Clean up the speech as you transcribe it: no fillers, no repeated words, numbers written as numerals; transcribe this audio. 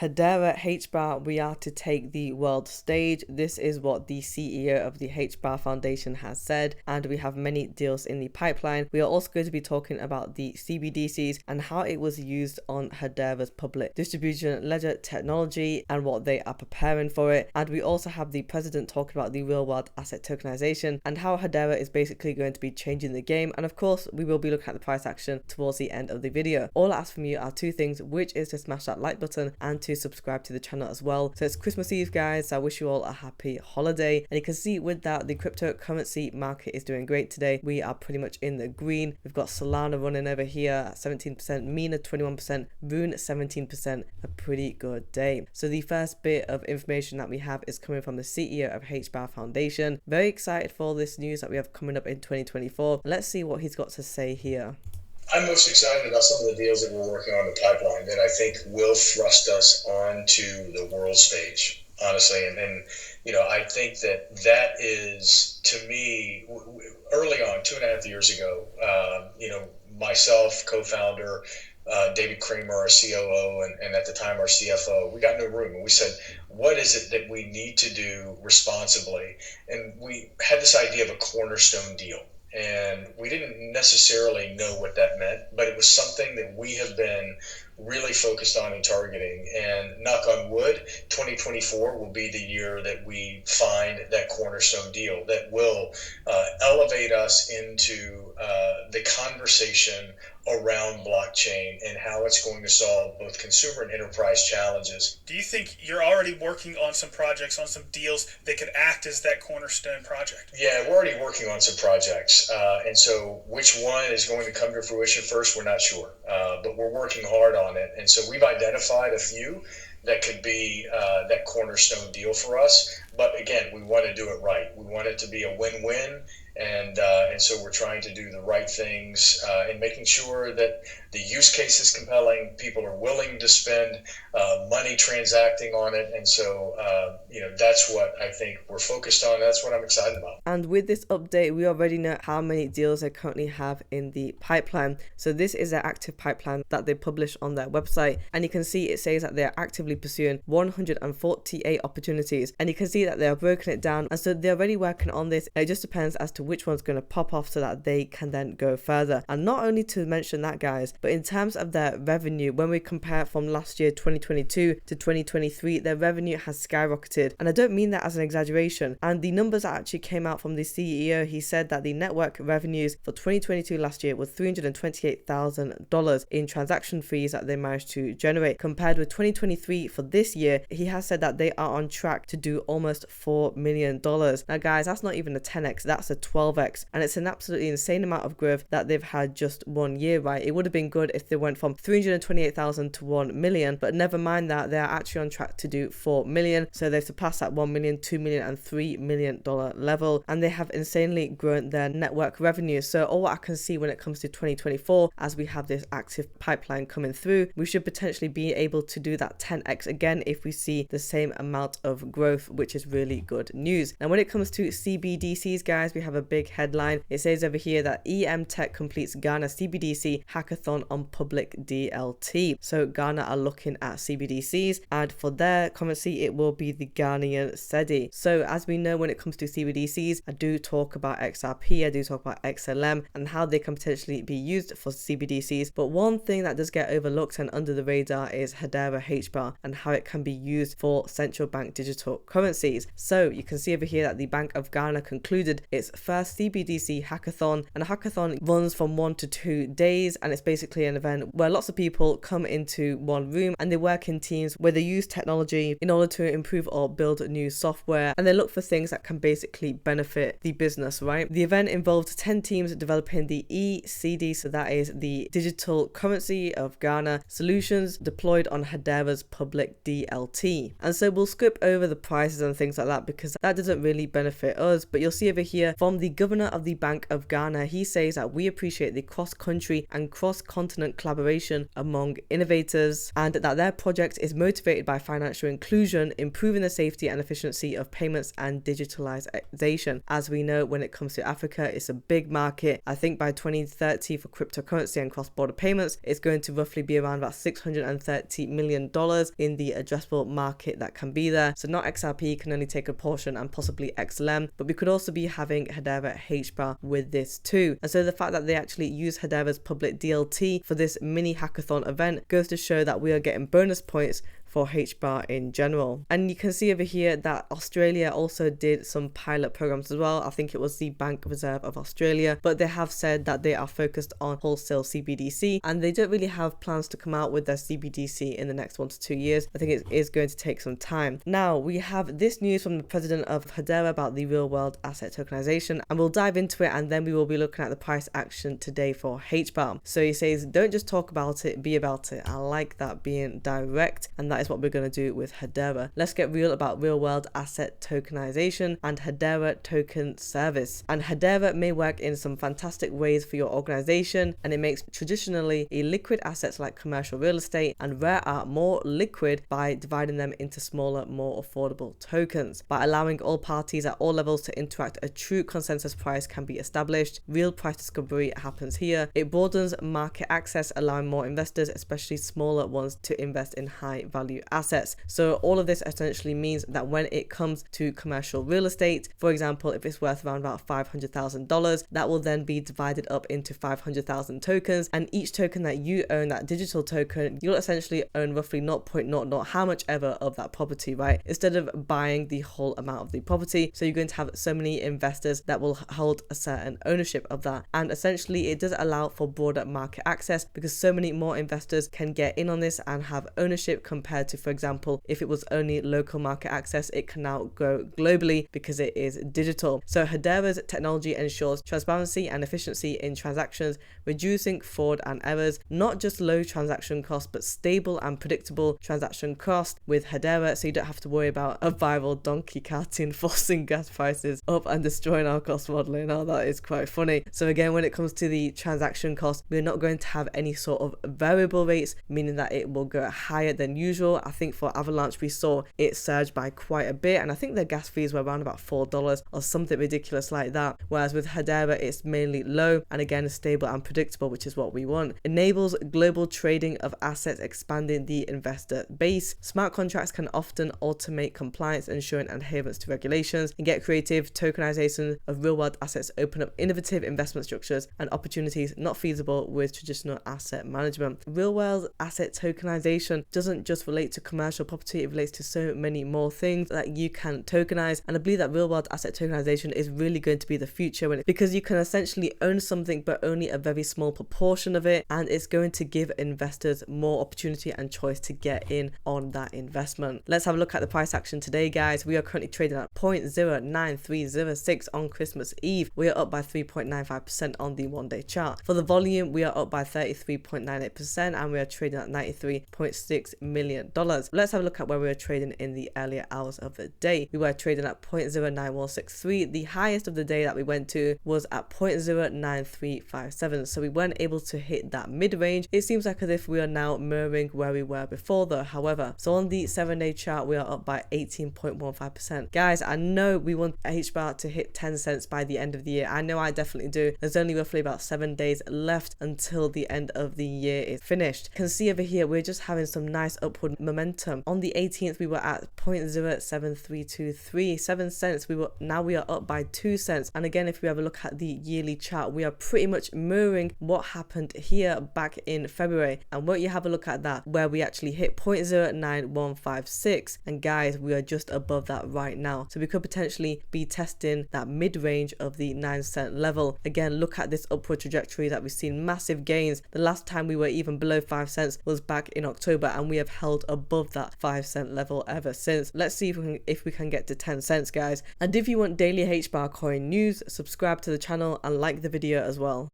Hedera Hbar, we are to take the world stage. This is what the CEO of the Hbar Foundation has said, and we have many deals in the pipeline. We are also going to be talking about the Cbdc's and how it was used on Hedera's public distribution ledger technology and what they are preparing for it. And we also have the president talking about the real world asset tokenization and how Hedera is basically going to be changing the game. And of course, we will be looking at the price action towards the end of the video. All I ask from you are two things, which is to smash that like button and to subscribe to the channel as well. So it's Christmas Eve, guys, so I wish you all a happy holiday. And you can see with that, the cryptocurrency market is doing great today. We are pretty much in the green. We've got Solana running over here at 17%, Mina 21%, Rune 17%, a pretty good day. So the first bit of information that we have is coming from the CEO of Hbar Foundation. Very excited for this news that we have coming up in 2024. Let's see what he's got to say here. I'm most excited about some of the deals that we're working on in the pipeline that I think will thrust us onto the world stage, honestly. And you know, I think that is, to me, early on, 2.5 years ago, you know, myself, co-founder, David Kramer, our COO, and at the time our CFO, we got in a room and we said, what is it that we need to do responsibly? And we had this idea of a cornerstone deal. And we didn't necessarily know what that meant, but it was something that we have been really focused on and targeting. And knock on wood, 2024 will be the year that we find that cornerstone deal that will elevate us into the conversation around blockchain and how it's going to solve both consumer and enterprise challenges. Do you think you're already working on some projects, on some deals that could act as that cornerstone project? Yeah, we're already working on some projects. And so which one is going to come to fruition first, we're not sure. But we're working hard on it. And so we've identified a few that could be that cornerstone deal for us. But again, we want to do it right. We want it to be a win-win. And so we're trying to do the right things and making sure that the use case is compelling. People are willing to spend money transacting on it. And so, you know, that's what I think we're focused on. That's what I'm excited about. And with this update, we already know how many deals they currently have in the pipeline. So this is their active pipeline that they publish on their website. And you can see it says that they're actively pursuing 148 opportunities. And you can see that they are broken it down. And so they're already working on this. It just depends as to which one's going to pop off so that they can then go further. And not only to mention that, guys, but in terms of their revenue, when we compare from last year 2022 to 2023, their revenue has skyrocketed. And I don't mean that as an exaggeration. And the numbers that actually came out from the CEO, he said that the network revenues for 2022 last year was $328,000 in transaction fees that they managed to generate. Compared with 2023 for this year, he has said that they are on track to do almost $4 million. Now, guys, that's not even a 10x, that's a 12x. And it's an absolutely insane amount of growth that they've had just 1 year, right? It would have been good if they went from 328,000 to 1 million, but never mind that, they're actually on track to do 4 million. So they've surpassed that 1 million, 2 million and $3 million level, and they have insanely grown their network revenue. So all I can see when it comes to 2024, as we have this active pipeline coming through, we should potentially be able to do that 10x again if we see the same amount of growth, which is really good news. And when it comes to Cbdc's, guys, we have a big headline. It says over here that EM Tech completes Ghana Cbdc hackathon on public DLT. So Ghana are looking at Cbdc's, and for their currency it will be the Ghanaian cedi. So as we know, when it comes to Cbdc's, I do talk about XRP, I do talk about XLM and how they can potentially be used for Cbdc's. But one thing that does get overlooked and under the radar is Hedera Hbar and how it can be used for central bank digital currencies. So you can see over here that the Bank of Ghana concluded its first Cbdc hackathon, and a hackathon runs from 1 to 2 days, and it's basically an event where lots of people come into one room and they work in teams where they use technology in order to improve or build new software, and they look for things that can basically benefit the business, right? The event involved 10 teams developing the ECD, so that is the digital currency of Ghana, solutions deployed on Hedera's public DLT. And so we'll skip over the prices and things like that because that doesn't really benefit us. But you'll see over here from the governor of the Bank of Ghana, he says that we appreciate the cross-country and cross-continental cross-continent collaboration among innovators, and that their project is motivated by financial inclusion, improving the safety and efficiency of payments and digitalization. As we know, when it comes to Africa, it's a big market. I think by 2030 for cryptocurrency and cross-border payments, it's going to roughly be around about $630 million in the addressable market that can be there. So not XRP can only take a portion, and possibly XLM, but we could also be having Hedera Hbar with this too. And so the fact that they actually use Hedera's public DLT for this mini hackathon event goes to show that we are getting bonus points for Hbar in general. And you can see over here that Australia also did some pilot programs as well. I think it was the Bank Reserve of Australia, but they have said that they are focused on wholesale Cbdc, and they don't really have plans to come out with their Cbdc in the next 1 to 2 years. I think it is going to take some time. Now we have this news from the president of Hedera about the real world asset tokenization, and we'll dive into it, and then we will be looking at the price action today for Hbar. So he says, don't just talk about it, be about it. I like that, being direct, and that is what we're going to do with Hedera. Let's get real about real world asset tokenization and Hedera token service. And Hedera may work in some fantastic ways for your organization, and it makes traditionally illiquid assets like commercial real estate and rare art more liquid by dividing them into smaller, more affordable tokens. By allowing all parties at all levels to interact, a true consensus price can be established. Real price discovery happens here. It broadens market access, allowing more investors, especially smaller ones, to invest in high value assets. So all of this essentially means that when it comes to commercial real estate, for example, if it's worth around about $500,000, that will then be divided up into 500,000 tokens, and each token that you own, that digital token, you'll essentially own roughly 0.00 how much ever of that property, right? Instead of buying the whole amount of the property. So you're going to have so many investors that will hold a certain ownership of that, and essentially it does allow for broader market access because so many more investors can get in on this and have ownership compared to, for example, if it was only local market access, it can now go globally because it is digital. So Hedera's technology ensures transparency and efficiency in transactions, reducing fraud and errors, not just low transaction costs, but stable and predictable transaction costs with Hedera, so you don't have to worry about a viral donkey cartoon forcing gas prices up and destroying our cost modeling. Oh, that is quite funny. So again, when it comes to the transaction cost, we're not going to have any sort of variable rates, meaning that it will go higher than usual. I think for Avalanche we saw it surge by quite a bit, and I think their gas fees were around about $4 or something ridiculous like that, whereas with Hedera it's mainly low and again stable and predictable, which is what we want. Enables global trading of assets, expanding the investor base. Smart contracts can often automate compliance, ensuring adherence to regulations, and get creative. Tokenization of real world assets open up innovative investment structures and opportunities not feasible with traditional asset management. Real world asset tokenization doesn't just relate to commercial property, it relates to so many more things that you can tokenize, and I believe that real world asset tokenization is really going to be the future because you can essentially own something but only a very small proportion of it, and it's going to give investors more opportunity and choice to get in on that investment. Let's have a look at the price action today, guys. We are currently trading at 0.09306 on Christmas Eve. We are up by 3.95% on the 1-day chart. For the volume, we are up by 33.98% and we are trading at $93.6 million. Let's have a look at where we were trading in the earlier hours of the day. We were trading at 0.09163. The highest of the day that we went to was at 0.09357. So we weren't able to hit that mid-range. It seems like as if we are now mirroring where we were before though, however. So on the 7-day chart, we are up by 18.15%. Guys, I know we want Hbar to hit 10 cents by the end of the year. I know I definitely do. There's only roughly about 7 days left until the end of the year is finished. You can see over here, we're just having some nice upward momentum. On the 18th, we were at 0.07323, 7 cents. Now we are up by 2 cents. And again, if we have a look at the yearly chart, we are pretty much mirroring what happened here back in February. And won't you have a look at that, where we actually hit 0.09156, and guys, we are just above that right now. So we could potentially be testing that mid-range of the 9-cent level. Again, look at this upward trajectory that we've seen massive gains. The last time we were even below 5 cents was back in October, and we have held above that 5-cent level ever since. Let's see if we can get to 10 cents, guys. And if you want daily Hbar coin news, subscribe to the channel and like the video as well.